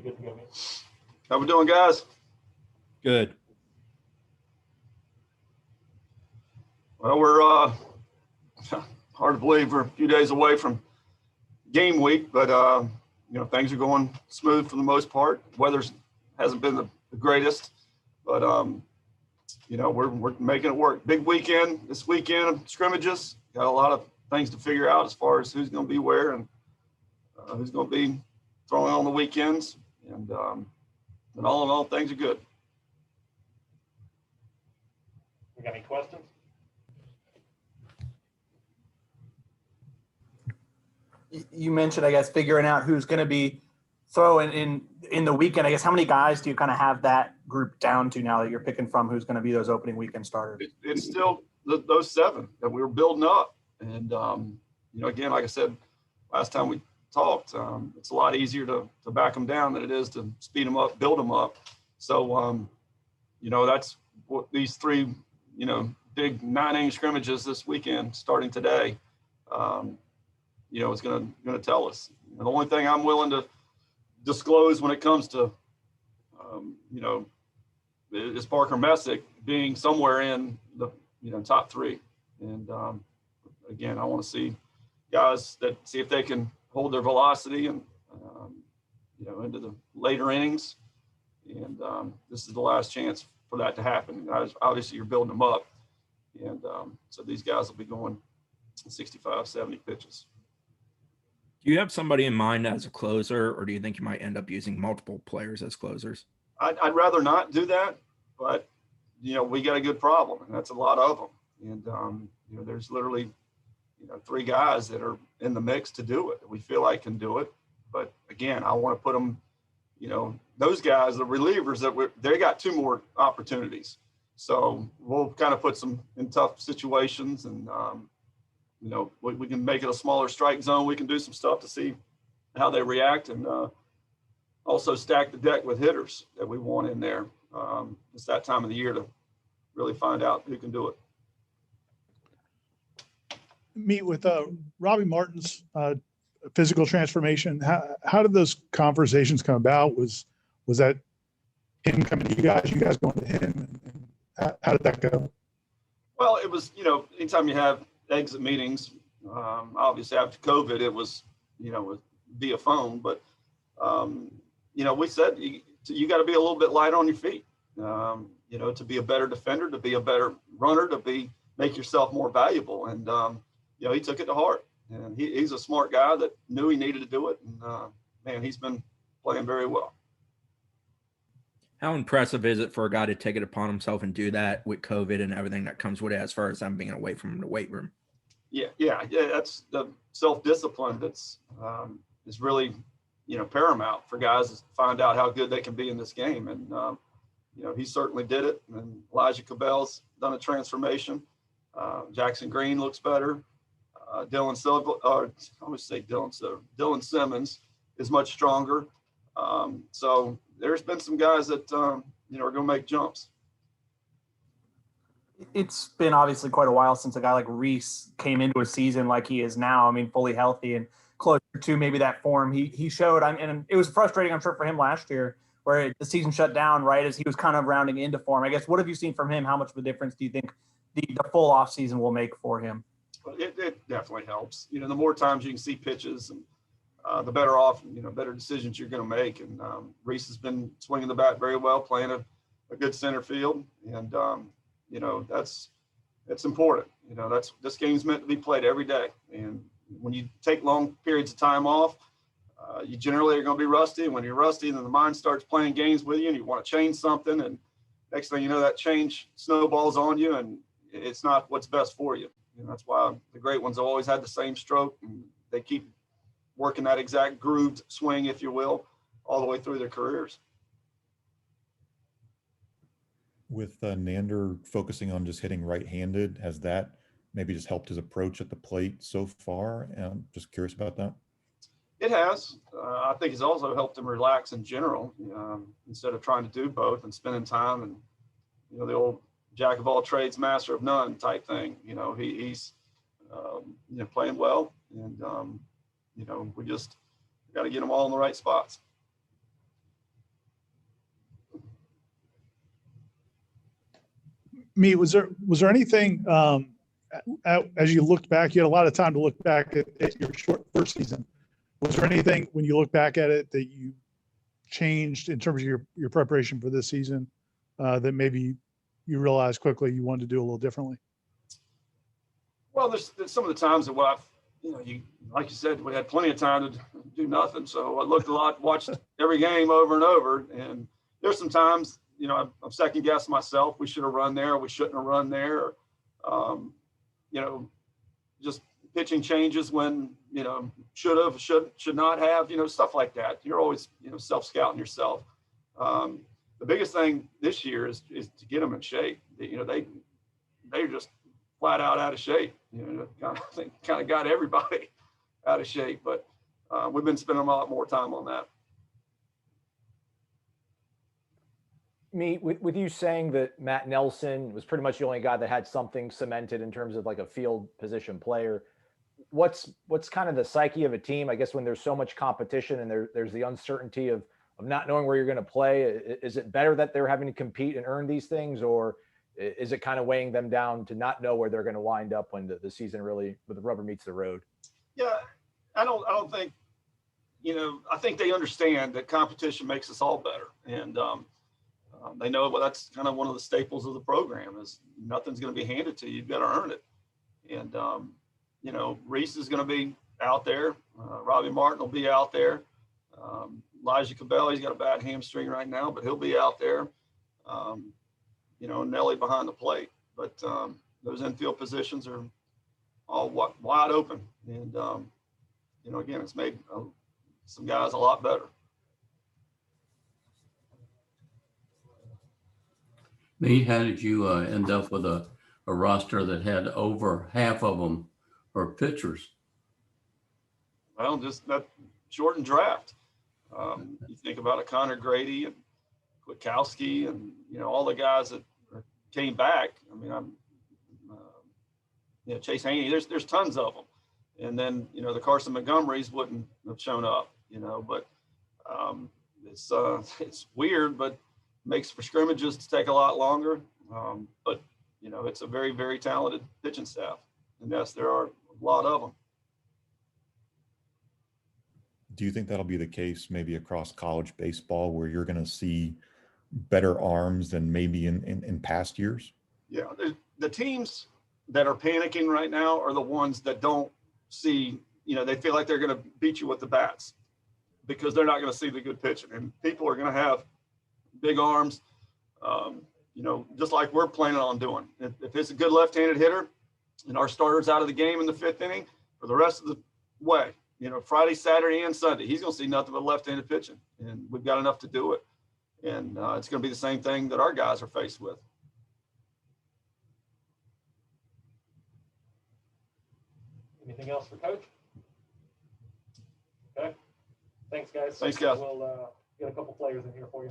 You good to go, man? How we doing, guys? Good. Well, we're hard to believe we're a few days away from game week, but things are going smooth for the most part. Weather hasn't been the greatest, but we're making it work. Big weekend this weekend of scrimmages. Got a lot of things to figure out as far as who's going to be where and who's going to be throwing on the weekends. And all in all, things are good. We got any questions? You mentioned, I guess, figuring out who's going to be throwing in the weekend. I guess how many guys do you kind of have that group down to now that you're picking from who's going to be those opening weekend starters? It's still those 7 that we were building up. And, again, like I said, last time we talked, it's a lot easier to back them down than it is to speed them up, build them up. So, that's what these 3, big 9-inning scrimmages this weekend starting today, is going to tell us. And the only thing I'm willing to disclose when it comes to, is Parker Messick being somewhere in the, top 3. And again, I want to see guys that see if they can hold their velocity and, into the later innings. And this is the last chance for that to happen. Guys, obviously, you're building them up. And so these guys will be going 65, 70 pitches. Do you have somebody in mind as a closer, or do you think you might end up using multiple players as closers? I'd rather not do that, but, we got a good problem, and that's a lot of them. And, there's literally, 3 guys that are in the mix to do it. We feel like can do it. But, again, I want to put them, those guys, the relievers, they got 2 more opportunities. So we'll kind of put some in tough situations and, we can make it a smaller strike zone. We can do some stuff to see how they react and also stack the deck with hitters that we want in there. It's that time of the year to really find out who can do it. Meet with Robbie Martin's physical transformation. How did those conversations come about? Was that him coming to you guys going to him? And how did that go? Well, it was, anytime you have exit meetings, obviously after COVID, it was, via phone, but, we said you got to be a little bit light on your feet, to be a better defender, to be a better runner, make yourself more valuable. And, he took it to heart, and he's a smart guy that knew he needed to do it. And he's been playing very well. How impressive is it for a guy to take it upon himself and do that with COVID and everything that comes with it, as far as them being away from the weight room? Yeah. That's the self-discipline that's is really, paramount for guys to find out how good they can be in this game. And, he certainly did it. And Elijah Cabell's done a transformation. Jackson Green looks better. Dylan Simmons is much stronger. So there's been some guys that, are going to make jumps. It's been obviously quite a while since a guy like Reese came into a season like he is now. I mean, fully healthy and closer to maybe that form he showed. And it was frustrating, I'm sure, for him last year, where the season shut down right as he was kind of rounding into form. I guess, what have you seen from him? How much of a difference do you think the full off season will make for him? It definitely helps. The more times you can see pitches, and the better off, better decisions you're going to make. And Reese has been swinging the bat very well, playing a good center field. And, that's important. This game's meant to be played every day. And when you take long periods of time off, you generally are going to be rusty. And when you're rusty, then the mind starts playing games with you and you want to change something. And next thing you know, that change snowballs on you and it's not what's best for you. That's why the great ones have always had the same stroke, and they keep working that exact grooved swing, if you will, all the way through their careers. With Nander focusing on just hitting right-handed, has that maybe just helped his approach at the plate so far? I'm just curious about that. It has. I think it's also helped him relax in general, instead of trying to do both and spending time and, the old jack of all trades, master of none type thing. He's playing well, and we just got to get them all in the right spots. was there anything, as you looked back, you had a lot of time to look back at your short first season. Was there anything when you look back at it that you changed in terms of your preparation for this season that maybe you realized quickly you wanted to do a little differently? Well, there's some of the times that like you said, we had plenty of time to do nothing. So I looked a lot, watched every game over and over. And there's some times, I've second guessed myself. We should have run there. We shouldn't have run there. Just pitching changes when, should have, should not have, stuff like that. You're always, self-scouting yourself. The biggest thing this year is to get them in shape. They're just flat out of shape. Kind of got everybody out of shape, but we've been spending a lot more time on that. With you saying that Matt Nelson was pretty much the only guy that had something cemented in terms of like a field position player, what's kind of the psyche of a team, I guess, when there's so much competition and there's the uncertainty of not knowing where you're going to play? Is it better that they're having to compete and earn these things, or is it kind of weighing them down to not know where they're going to wind up when the season really, when the rubber meets the road? Yeah, I don't think, I think they understand that competition makes us all better. And they know, well, that's kind of one of the staples of the program is nothing's going to be handed to you. You've got to earn it. And, Reese is going to be out there. Robbie Martin will be out there. Elijah Cabell, he's got a bad hamstring right now, but he'll be out there. Nelly behind the plate. But those infield positions are all wide open. And, again, it's made some guys a lot better. Nate, how did you end up with a roster that had over half of them are pitchers? Well, just that shortened draft. You think about a Connor Grady and Kwiatkowski and, all the guys that came back. I mean, Chase Haney, there's tons of them. And then, the Carson Montgomerys wouldn't have shown up, but it's weird, but makes for scrimmages to take a lot longer. But, it's a very, very talented pitching staff. And yes, there are a lot of them. Do you think that'll be the case maybe across college baseball where you're going to see better arms than maybe in past years? Yeah, the teams that are panicking right now are the ones that don't see, they feel like they're going to beat you with the bats because they're not going to see the good pitching. And people are going to have big arms, just like we're planning on doing. If it's a good left-handed hitter and our starter's out of the game in the fifth inning for the rest of the way, Friday, Saturday, and Sunday, he's going to see nothing but left-handed pitching. And we've got enough to do it. And it's going to be the same thing that our guys are faced with. Anything else for Coach? Okay. Thanks, guys. Thanks, guys. We'll get a couple players in here for you.